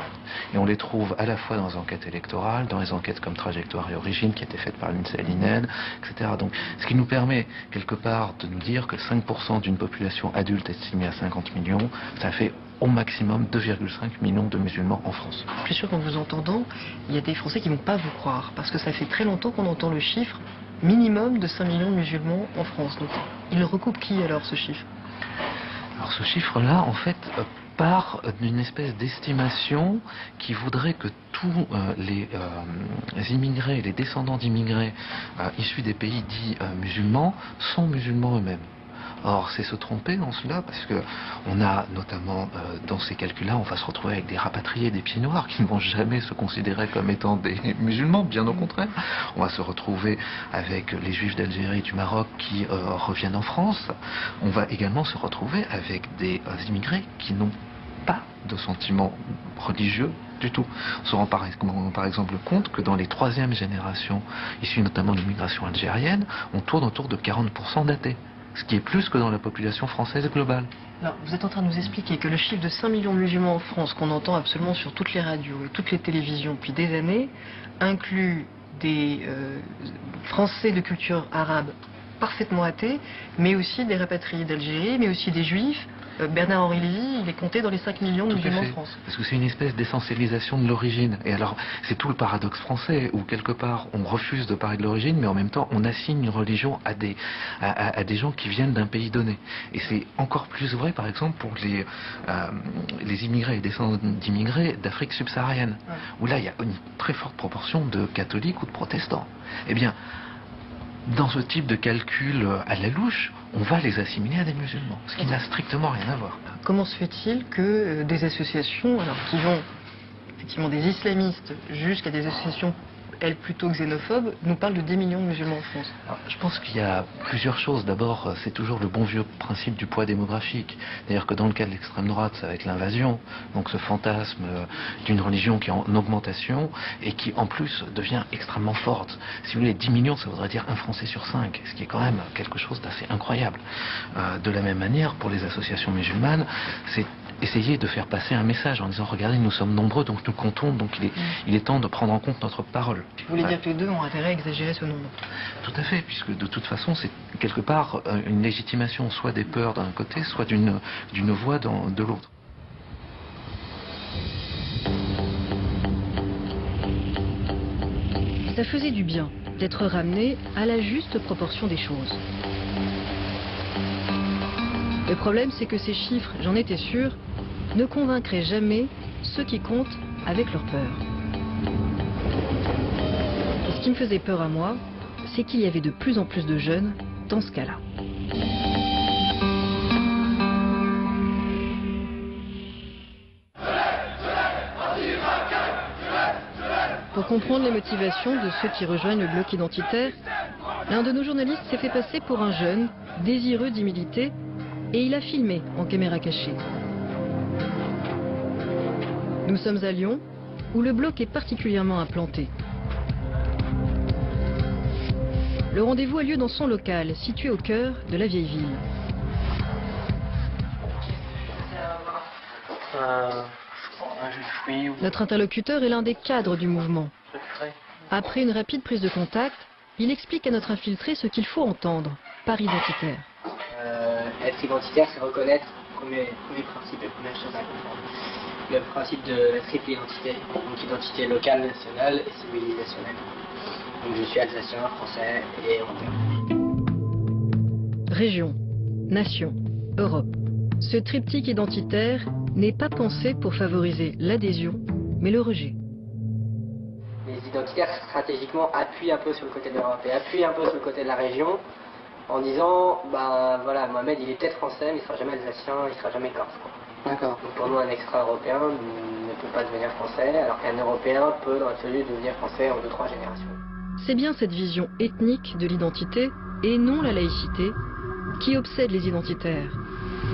Et on les trouve à la fois dans les enquêtes électorales, dans les enquêtes comme Trajectoire et Origine qui étaient faites par l'INSEE et l'INED, etc. Donc, ce qui nous permet quelque part de nous dire que 5% d'une population adulte estimée à 50 millions, ça fait au maximum 2,5 millions de musulmans en France. Je suis sûr qu'en vous entendant, il y a des Français qui ne vont pas vous croire, parce que ça fait très longtemps qu'on entend le chiffre minimum de 5 millions de musulmans en France. Donc, il recoupe qui alors ce chiffre? Alors ce chiffre-là, en fait, part d'une espèce d'estimation qui voudrait que tous les immigrés, les descendants d'immigrés issus des pays dits musulmans sont musulmans eux-mêmes. Or, c'est se tromper dans cela, parce que on a notamment dans ces calculs-là, on va se retrouver avec des rapatriés, des pieds noirs qui ne vont jamais se considérer comme étant des musulmans, bien au contraire. On va se retrouver avec les juifs d'Algérie et du Maroc qui reviennent en France. On va également se retrouver avec des immigrés qui n'ont pas de sentiments religieux du tout. On se rend par exemple compte que dans les troisièmes générations, issues notamment de l'immigration algérienne, on tourne autour de 40% d'athées. Ce qui est plus que dans la population française globale. Alors, vous êtes en train de nous expliquer que le chiffre de 5 millions de musulmans en France, qu'on entend absolument sur toutes les radios et toutes les télévisions depuis des années, inclut des Français de culture arabe parfaitement athées, mais aussi des rapatriés d'Algérie, mais aussi des juifs. Bernard-Henri Lévy, il est compté dans les 5 millions de musulmans en France. Parce que c'est une espèce d'essentialisation de l'origine. Et alors, c'est tout le paradoxe français, où quelque part, on refuse de parler de l'origine, mais en même temps, on assigne une religion à des gens qui viennent d'un pays donné. Et c'est encore plus vrai, par exemple, pour les immigrés et descendants d'immigrés d'Afrique subsaharienne, où là, il y a une très forte proportion de catholiques ou de protestants. Eh bien, dans ce type de calcul à la louche, on va les assimiler à des musulmans, ce qui n'a strictement rien à voir. Comment se fait-il que des associations, alors qui vont effectivement des islamistes jusqu'à des associations, elles plutôt xénophobes, nous parlent de 10 millions de musulmans en France? Alors, je pense qu'il y a plusieurs choses. D'abord, c'est toujours le bon vieux principe du poids démographique. C'est-à-dire que dans le cas de l'extrême droite, ça va être l'invasion, donc ce fantasme d'une religion qui est en augmentation et qui en plus devient extrêmement forte. Si vous voulez, 10 millions, ça voudrait dire un Français sur 5, ce qui est quand même quelque chose d'assez incroyable. De la même manière, pour les associations musulmanes, c'est essayer de faire passer un message en disant regardez, nous sommes nombreux, donc nous comptons, donc il est temps de prendre en compte notre parole. Vous voulez dire que les deux ont intérêt à exagérer ce nombre? Tout à fait, puisque de toute façon c'est quelque part une légitimation soit des peurs d'un côté, soit d'une voix de l'autre. Ça faisait du bien d'être ramené à la juste proportion des choses. Le problème, c'est que ces chiffres, j'en étais sûre, ne convaincraient jamais ceux qui comptent avec leur peur. Et ce qui me faisait peur à moi, c'est qu'il y avait de plus en plus de jeunes dans ce cas-là. Pour comprendre les motivations de ceux qui rejoignent le bloc identitaire, l'un de nos journalistes s'est fait passer pour un jeune, désireux d'y militer, et il a filmé en caméra cachée. Nous sommes à Lyon, où le bloc est particulièrement implanté. Le rendez-vous a lieu dans son local, situé au cœur de la vieille ville. Notre interlocuteur est l'un des cadres du mouvement. Après une rapide prise de contact, il explique à notre infiltré ce qu'il faut entendre par identitaire. Être identitaire, c'est reconnaître premier principe et première chose à comprendre. Le principe de la triple identité, donc identité locale, nationale et civilisationnelle. Donc je suis alsacien, français et européen. Région, nation, Europe. Ce triptyque identitaire n'est pas pensé pour favoriser l'adhésion, mais le rejet. Les identitaires stratégiquement appuient un peu sur le côté de l'Europe et appuient un peu sur le côté de la région en disant, ben voilà, Mohamed il est peut-être français, mais il sera jamais alsacien, il sera jamais corse. D'accord. Donc pour nous, un extra-européen ne peut pas devenir français, alors qu'un européen peut dans l'absolu devenir français en 2-3 générations. C'est bien cette vision ethnique de l'identité, et non la laïcité, qui obsède les identitaires,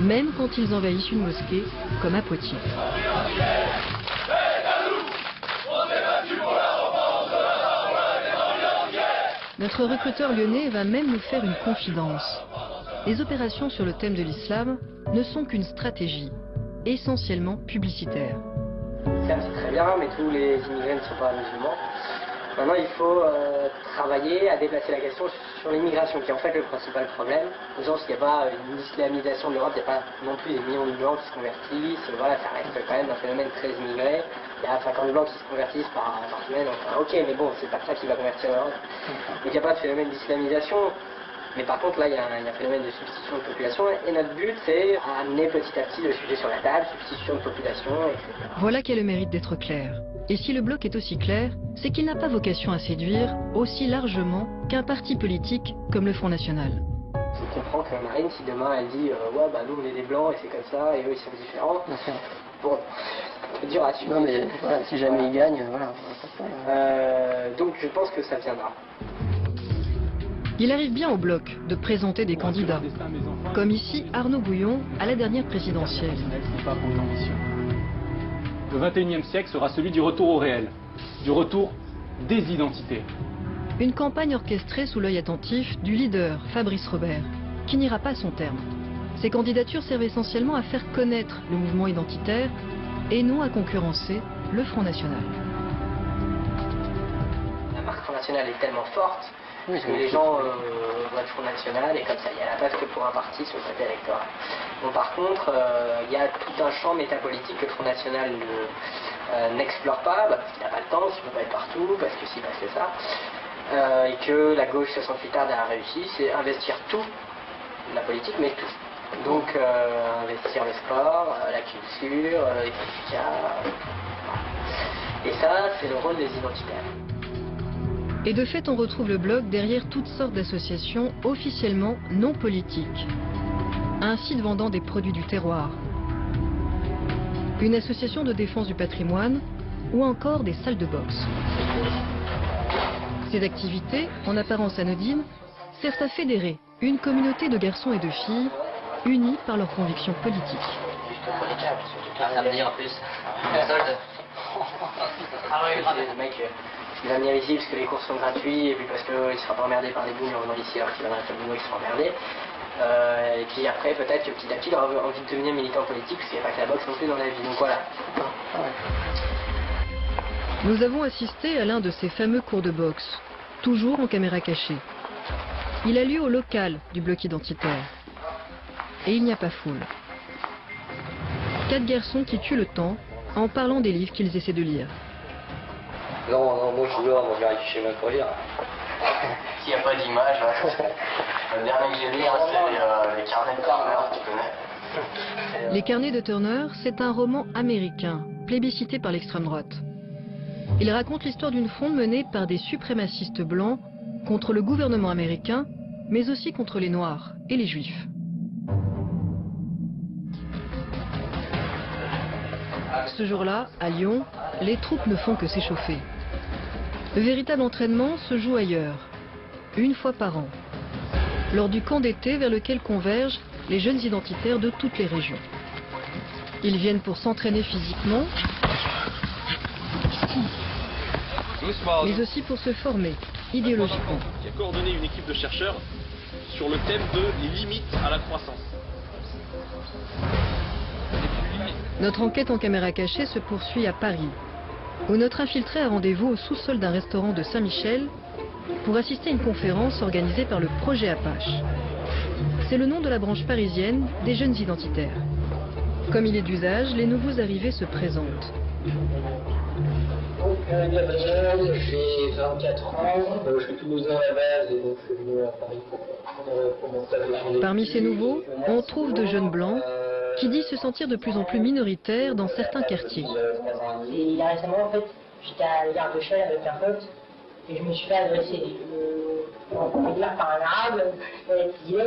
même quand ils envahissent une mosquée, comme à Poitiers. Notre recruteur lyonnais va même nous faire une confidence. Les opérations sur le thème de l'islam ne sont qu'une stratégie, essentiellement publicitaire. L'islam c'est très bien, mais tous les immigrés ne sont pas musulmans. Maintenant, il faut travailler à déplacer la question sur l'immigration, qui est en fait le principal problème. Aux gens, s'il n'y a pas une islamisation de l'Europe, il n'y a pas non plus des millions de blancs qui se convertissent. Voilà, ça reste quand même un phénomène très immigré. Il y a 50 blancs qui se convertissent par semaine. Enfin, ok, mais bon, c'est pas ça qui va convertir l'Europe. Donc il n'y a pas de phénomène d'islamisation. Mais par contre, là, il y a un phénomène de substitution de population. Et notre but, c'est amener petit à petit le sujet sur la table, substitution de population, etc. Voilà qui a le mérite d'être clair. Et si le bloc est aussi clair, c'est qu'il n'a pas vocation à séduire aussi largement qu'un parti politique comme le Front National. Je comprends que Marine, si demain elle dit ouais, bah nous on est des blancs et c'est comme ça, et eux ils sont différents, bon, c'est un peu dur à suivre. Non mais voilà, si jamais ils gagnent, voilà. Donc je pense que ça viendra. Il arrive bien au bloc de présenter des candidats, comme ici Arnaud Bouillon à la dernière présidentielle. Le XXIe siècle sera celui du retour au réel, du retour des identités. Une campagne orchestrée sous l'œil attentif du leader Fabrice Robert, qui n'ira pas à son terme. Ces candidatures servent essentiellement à faire connaître le mouvement identitaire et non à concurrencer le Front National. La marque Front National est tellement forte que les gens voient le Front National et comme ça, il y a la place que pour un parti sur le côté électoral. Bon, par contre, il y a tout un champ métapolitique que le Front National n'explore pas, parce qu'il n'a pas le temps, parce qu'il ne peut pas être partout, parce que si, parce que ça. Et que la gauche 68 ans a réussi, c'est investir tout, la politique, mais tout. Donc investir le sport, la culture, les syndicats. Et ça, c'est le rôle des identitaires. Et de fait, on retrouve le bloc derrière toutes sortes d'associations officiellement non politiques. Un site vendant des produits du terroir, une association de défense du patrimoine ou encore des salles de boxe. Ces activités, en apparence anodines, servent à fédérer une communauté de garçons et de filles unis par leurs convictions politiques. Samedi en plus. Ah oui, le mec, il va venir ici parce que les courses sont gratuites et puis parce qu'il ne sera pas emmerdé par des boules en venant ici alors qu'il viendra faire le boulot, il sera emmerdé. Et puis après, peut-être que petit à petit, il aura envie de devenir militant politique parce qu'il n'y a pas que la boxe non plus dans la vie. Donc voilà. Nous avons assisté à l'un de ces fameux cours de boxe, toujours en caméra cachée. Il a lieu au local du bloc identitaire. Et il n'y a pas foule. 4 garçons qui tuent le temps en parlant des livres qu'ils essaient de lire. Non, moi je suis dehors, moi je vais afficher ma courrière. S'il n'y a pas d'image, le dernier que j'ai lu, c'est les carnets de Turner, tu connais. Les carnets de Turner, c'est un roman américain, plébiscité par l'extrême droite. Il raconte l'histoire d'une fronde menée par des suprémacistes blancs contre le gouvernement américain, mais aussi contre les Noirs et les Juifs. Ce jour-là, à Lyon, les troupes ne font que s'échauffer. Le véritable entraînement se joue ailleurs, une fois par an, lors du camp d'été vers lequel convergent les jeunes identitaires de toutes les régions. Ils viennent pour s'entraîner physiquement, mais aussi pour se former idéologiquement. Qui a coordonné une équipe de chercheurs sur le thème de les limites à la croissance. Notre enquête en caméra cachée se poursuit à Paris, où notre infiltré a rendez-vous au sous-sol d'un restaurant de Saint-Michel pour assister à une conférence organisée par le Projet Apache. C'est le nom de la branche parisienne des jeunes identitaires. Comme il est d'usage, les nouveaux arrivés se présentent. Donc, Gabriel, j'ai 24 ans, je suis toulousain à la base et donc je suis venu à Paris pour m'installer. Parmi ces nouveaux, on trouve de jeunes blancs qui disent se sentir de plus en plus minoritaires dans certains quartiers. Et il y a récemment, en fait, j'étais à la gare de Chelles avec un pote et je me suis fait agresser par un arabe, j'ai eu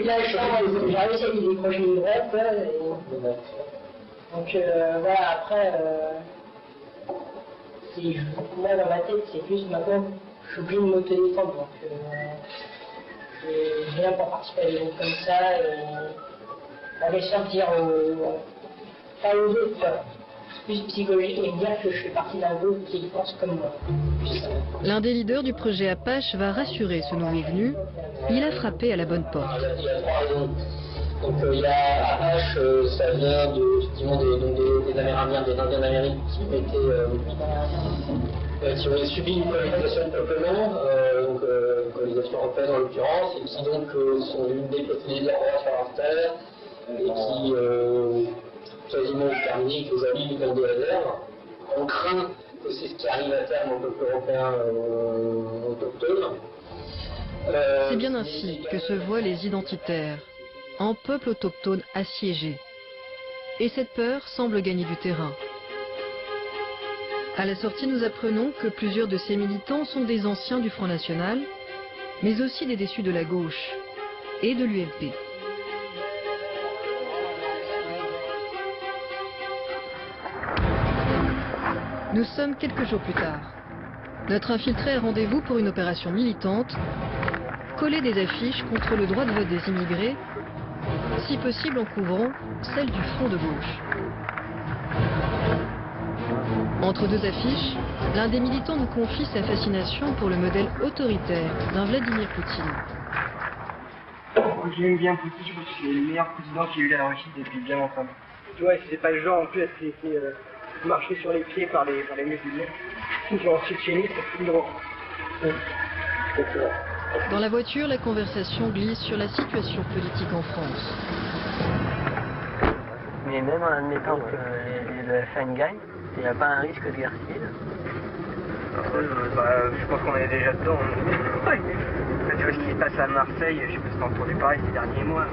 de la chance, j'ai réussi à lui décrocher une brette, donc voilà, après, moi dans ma tête c'est plus maintenant, je suis obligé de m'auto-défendre, donc je viens pour participer à des groupes comme ça et aller sortir pas aux autres, plus psychologique et me dire que je fais partie d'un groupe qui pense comme moi. L'un des leaders du projet Apache va rassurer ce nouveau venu. Il a frappé à la bonne porte. Il y a 3 raisons. Donc il y a Apache, ça vient effectivement des Amérindiens, des Indiens d'Amérique qui ont subi une colonisation de peuplement, donc colonisation européenne en l'occurrence, et qui donc sont venus déposséder de leur droit sur leur terre, et qui quasiment terminé que aujourd'hui vivent dans des réserves. On craint que c'est ce qui arrive à terme au peuple européen autochtone. C'est bien ainsi que se voient les identitaires, en peuple autochtone assiégé. Et cette peur semble gagner du terrain. À la sortie, nous apprenons que plusieurs de ces militants sont des anciens du Front National, mais aussi des déçus de la gauche et de l'UMP. Nous sommes quelques jours plus tard. Notre infiltré a rendez-vous pour une opération militante, coller des affiches contre le droit de vote des immigrés, si possible en couvrant celle du Front de gauche. Entre deux affiches, l'un des militants nous confie sa fascination pour le modèle autoritaire d'un Vladimir Poutine. J'aime bien Poutine parce que c'est le meilleur président qu'il y a eu la Russie depuis bien longtemps. Tu vois, c'est pas le genre en plus à se laisser marcher sur les pieds par les musulmans. Genre Tchétchénie, c'est plus drôle. Dans la voiture, la conversation glisse sur la situation politique en France. Mais même en admettant que le FN gagne, il n'y a pas un risque de guerre civile. Je pense qu'on est déjà dedans. Tu vois ce qui se passe à Marseille, je sais pas si t'as entendu parler ces derniers mois,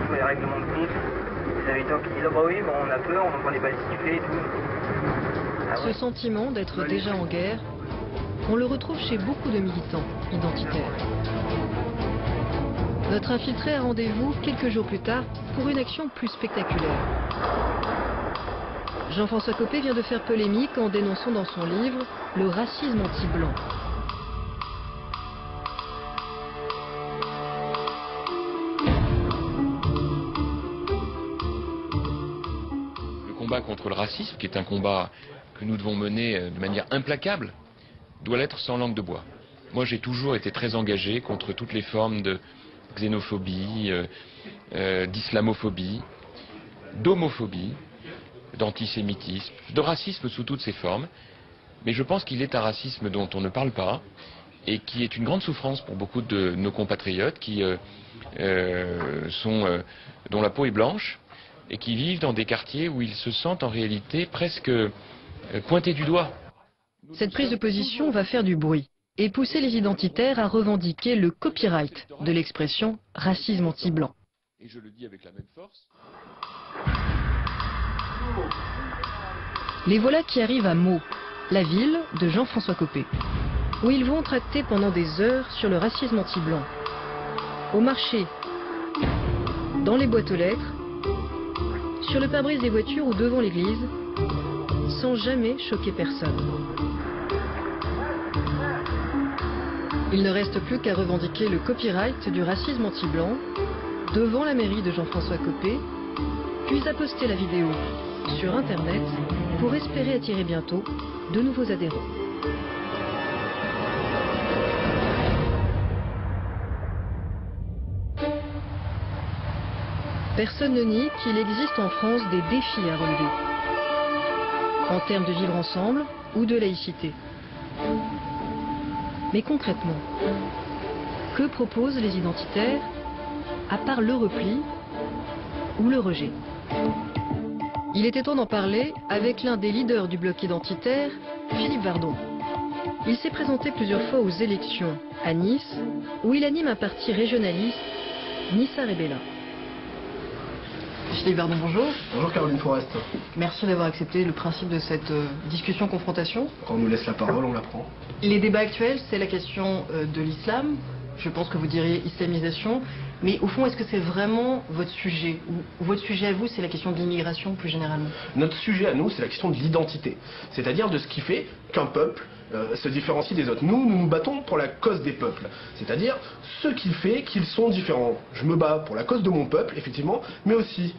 tous les règlements de compte, les habitants qui disent oh bah oui, bon, on a peur, on prend des balles sifflées et tout. Ce sentiment d'être déjà en guerre, on le retrouve chez beaucoup de militants identitaires. Notre infiltré a rendez-vous quelques jours plus tard pour une action plus spectaculaire. Jean-François Copé vient de faire polémique en dénonçant dans son livre le racisme anti-blanc. Le combat contre le racisme, qui est un combat que nous devons mener de manière implacable, doit l'être sans langue de bois. Moi, j'ai toujours été très engagé contre toutes les formes de xénophobie, d'islamophobie, d'homophobie, d'antisémitisme, de racisme sous toutes ses formes. Mais je pense qu'il est un racisme dont on ne parle pas et qui est une grande souffrance pour beaucoup de nos compatriotes dont la peau est blanche et qui vivent dans des quartiers où ils se sentent en réalité presque pointés du doigt. Cette prise de position va faire du bruit et pousser les identitaires à revendiquer le copyright de l'expression racisme anti-blanc. Et je le dis avec la même force. Les voilà qui arrivent à Meaux, la ville de Jean-François Copé, où ils vont tracter pendant des heures sur le racisme anti-blanc. Au marché, dans les boîtes aux lettres, sur le pare-brise des voitures ou devant l'église, sans jamais choquer personne. Il ne reste plus qu'à revendiquer le copyright du racisme anti-blanc devant la mairie de Jean-François Copé, puis à poster la vidéo sur Internet pour espérer attirer bientôt de nouveaux adhérents. Personne ne nie qu'il existe en France des défis à relever, en termes de vivre ensemble ou de laïcité. Mais concrètement, que proposent les identitaires à part le repli ou le rejet? Il était temps d'en parler avec l'un des leaders du bloc identitaire, Philippe Vardon. Il s'est présenté plusieurs fois aux élections à Nice, où il anime un parti régionaliste, Nissa Rebella. Philippe Vardon, bonjour. Bonjour Caroline Forest. Merci d'avoir accepté le principe de cette discussion-confrontation. Quand on nous laisse la parole, on la prend. Les débats actuels, c'est la question de l'islam. Je pense que vous diriez islamisation. Mais au fond, est-ce que c'est vraiment votre sujet? Ou votre sujet à vous, c'est la question de l'immigration plus généralement? Notre sujet à nous, c'est la question de l'identité. C'est-à-dire de ce qui fait qu'un peuple se différencie des autres. Nous nous battons pour la cause des peuples. C'est-à-dire ce qui fait qu'ils sont différents. Je me bats pour la cause de mon peuple, effectivement, mais aussi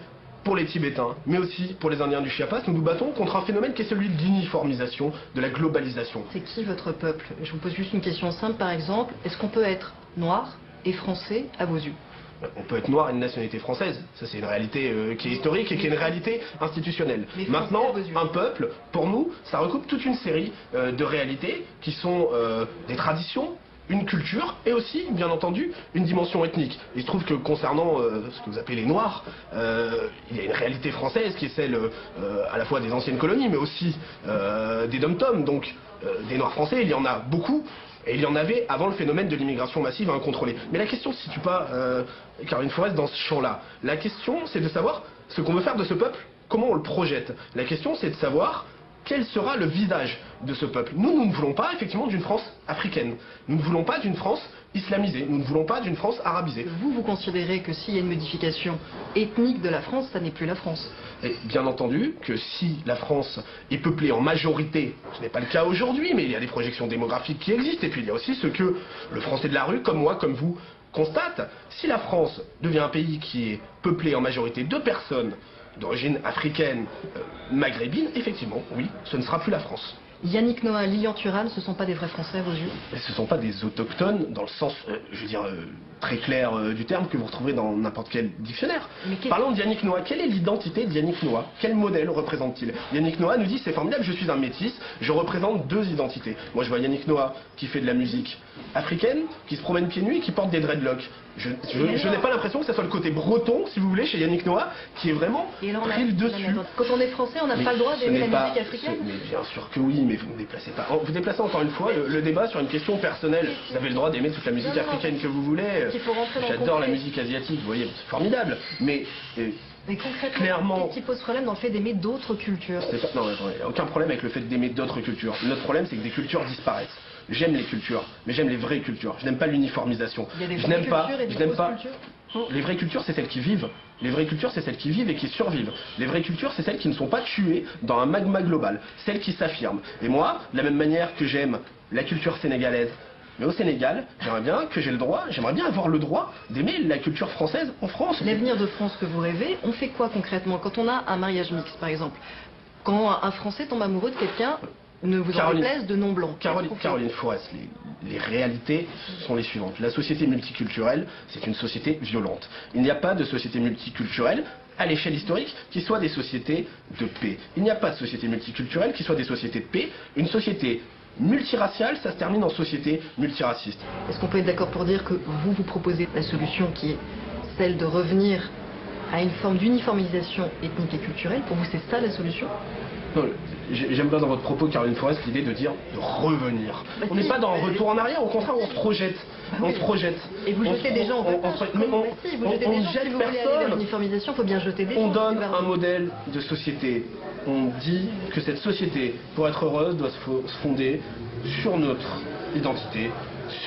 pour les Tibétains, mais aussi pour les Indiens du Chiapas, nous nous battons contre un phénomène qui est celui de l'uniformisation, de la globalisation. C'est qui votre peuple? Je vous pose juste une question simple par exemple. Est-ce qu'on peut être noir et français à vos yeux? On peut être noir et de nationalité française, ça c'est une réalité qui est historique et qui est une réalité institutionnelle. Maintenant, un peuple, pour nous, ça recoupe toute une série de réalités qui sont des traditions, une culture et aussi, bien entendu, une dimension ethnique. Il se trouve que concernant ce que vous appelez les Noirs, il y a une réalité française qui est celle à la fois des anciennes colonies, mais aussi des dom-toms, donc des Noirs français, il y en a beaucoup. Et il y en avait avant le phénomène de l'immigration massive incontrôlée. Mais la question ne se situe pas, Caroline Forest, dans ce champ-là. La question, c'est de savoir ce qu'on veut faire de ce peuple, comment on le projette. La question, c'est de savoir quel sera le visage de ce peuple. Nous ne voulons pas, effectivement, d'une France africaine. Nous ne voulons pas d'une France islamisée. Nous ne voulons pas d'une France arabisée. Vous considérez que s'il y a une modification ethnique de la France, ça n'est plus la France? Et bien entendu que si la France est peuplée en majorité, ce n'est pas le cas aujourd'hui, mais il y a des projections démographiques qui existent, et puis il y a aussi ce que le Français de la rue, comme moi, comme vous, constate. Si la France devient un pays qui est peuplé en majorité de personnes d'origine africaine, maghrébine, effectivement, oui, ce ne sera plus la France. Yannick Noah, Lilian Thuram, ce ne sont pas des vrais Français à vos yeux? Ce ne sont pas des autochtones dans le sens, je veux dire, très clair du terme que vous retrouverez dans n'importe quel dictionnaire. Parlons de Yannick Noah. Quelle est l'identité de Yannick Noah? Quel modèle représente-t-il? Yannick Noah nous dit c'est formidable, je suis un métis, je représente deux identités. Moi je vois Yannick Noah qui fait de la musique africaine, qui se promène pieds nus et qui porte des dreadlocks. Je n'ai pas l'impression que ce soit le côté breton, si vous voulez, chez Yannick Noah, qui est vraiment pris le dessus. Quand on est français, on n'a pas le droit d'aimer la musique africaine? Mais bien sûr que oui, mais vous ne déplacez pas. Vous déplacez encore une fois le débat sur une question personnelle. Vous avez le droit d'aimer toute la musique africaine que vous voulez. J'adore la musique asiatique, vous voyez, c'est formidable. Mais concrètement, clairement, qu'est-ce qui pose problème dans le fait d'aimer d'autres cultures? Non, il n'y a aucun problème avec le fait d'aimer d'autres cultures. Notre problème, c'est que des cultures disparaissent. J'aime les cultures, mais j'aime les vraies cultures. Je n'aime pas l'uniformisation. Je n'aime pas. Les vraies cultures, c'est celles qui vivent. Les vraies cultures, c'est celles qui vivent et qui survivent. Les vraies cultures, c'est celles qui ne sont pas tuées dans un magma global. Celles qui s'affirment. Et moi, de la même manière que j'aime la culture sénégalaise, mais au Sénégal, j'aimerais bien avoir le droit d'aimer la culture française en France. L'avenir de France que vous rêvez, on fait quoi concrètement quand on a un mariage mixte, par exemple? Quand un Français tombe amoureux de quelqu'un, ne vous en déplaise, de non-blanc. Caroline Forest, les réalités sont les suivantes. La société multiculturelle, c'est une société violente. Il n'y a pas de société multiculturelle à l'échelle historique qui soit des sociétés de paix. Il n'y a pas de société multiculturelle qui soit des sociétés de paix. Une société multiraciale, ça se termine en société multiraciste. Est-ce qu'on peut être d'accord pour dire que vous proposez la solution qui est celle de revenir à une forme d'uniformisation ethnique et culturelle? Pour vous, c'est ça la solution? Non, j'aime bien dans votre propos, Caroline Forest, l'idée de dire de revenir. On n'est pas dans un retour en arrière, au contraire, on se projette. On se projette. Et vous jetez des gens en partage. Vous jetez des gens, si vous voulez aller vers l'uniformisation, il faut bien jeter des gens. On donne un modèle de société. On dit que cette société, pour être heureuse, doit se fonder sur notre identité,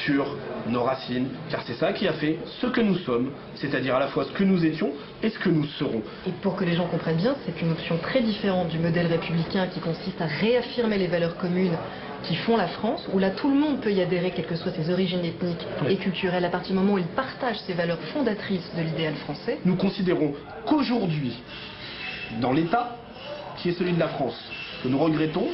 sur nos racines, car c'est ça qui a fait ce que nous sommes, c'est-à-dire à la fois ce que nous étions et ce que nous serons. Et pour que les gens comprennent bien, c'est une option très différente du modèle républicain qui consiste à réaffirmer les valeurs communes qui font la France, où là tout le monde peut y adhérer, quelles que soient ses origines ethniques et culturelles, à partir du moment où il partage ces valeurs fondatrices de l'idéal français. Nous considérons qu'aujourd'hui, dans l'État qui est celui de la France, que nous regrettons,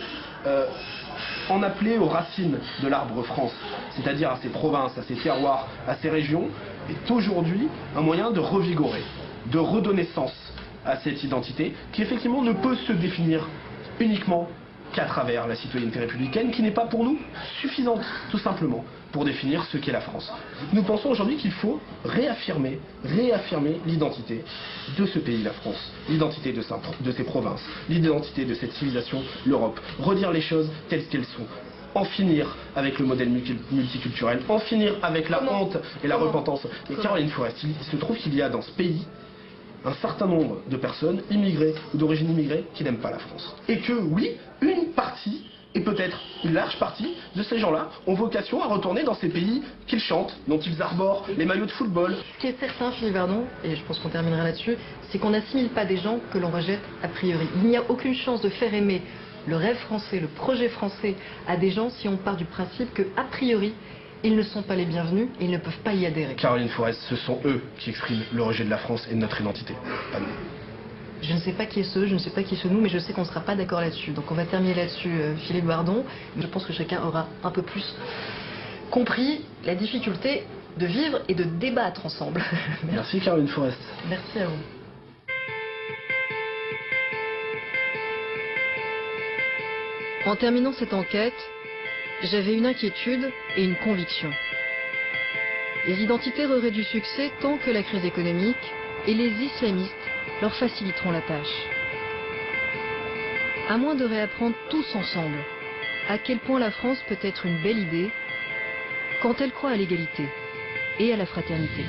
en appeler aux racines de l'arbre France, c'est-à-dire à ses provinces, à ses terroirs, à ses régions, est aujourd'hui un moyen de revigorer, de redonner sens à cette identité qui effectivement ne peut se définir uniquement qu'à travers la citoyenneté républicaine, qui n'est pas pour nous suffisante, tout simplement, pour définir ce qu'est la France. Nous pensons aujourd'hui qu'il faut réaffirmer l'identité de ce pays, la France, l'identité de ses provinces, l'identité de cette civilisation, l'Europe, redire les choses telles qu'elles sont, en finir avec le modèle multiculturel, en finir avec la honte et la repentance. Et Caroline Forest, il se trouve qu'il y a dans ce pays un certain nombre de personnes immigrées ou d'origine immigrée qui n'aiment pas la France. Et que oui, une partie, et peut-être une large partie de ces gens-là ont vocation à retourner dans ces pays qu'ils chantent, dont ils arborent les maillots de football. Ce qui est certain, Philippe Verdon, et je pense qu'on terminera là-dessus, c'est qu'on n'assimile pas des gens que l'on rejette a priori. Il n'y a aucune chance de faire aimer le rêve français, le projet français à des gens si on part du principe que, a priori, ils ne sont pas les bienvenus et ils ne peuvent pas y adhérer. Caroline Forest, ce sont eux qui expriment le rejet de la France et de notre identité, pas nous. Je ne sais pas qui est ce, je ne sais pas qui est ce nous, mais je sais qu'on ne sera pas d'accord là-dessus. Donc on va terminer là-dessus, Philippe Bardon. Je pense que chacun aura un peu plus compris la difficulté de vivre et de débattre ensemble. Merci Caroline Forest. Merci à vous. En terminant cette enquête, j'avais une inquiétude et une conviction. Les identitaires auraient du succès tant que la crise économique et les islamistes leur faciliteront la tâche. À moins de réapprendre tous ensemble à quel point la France peut être une belle idée quand elle croit à l'égalité et à la fraternité.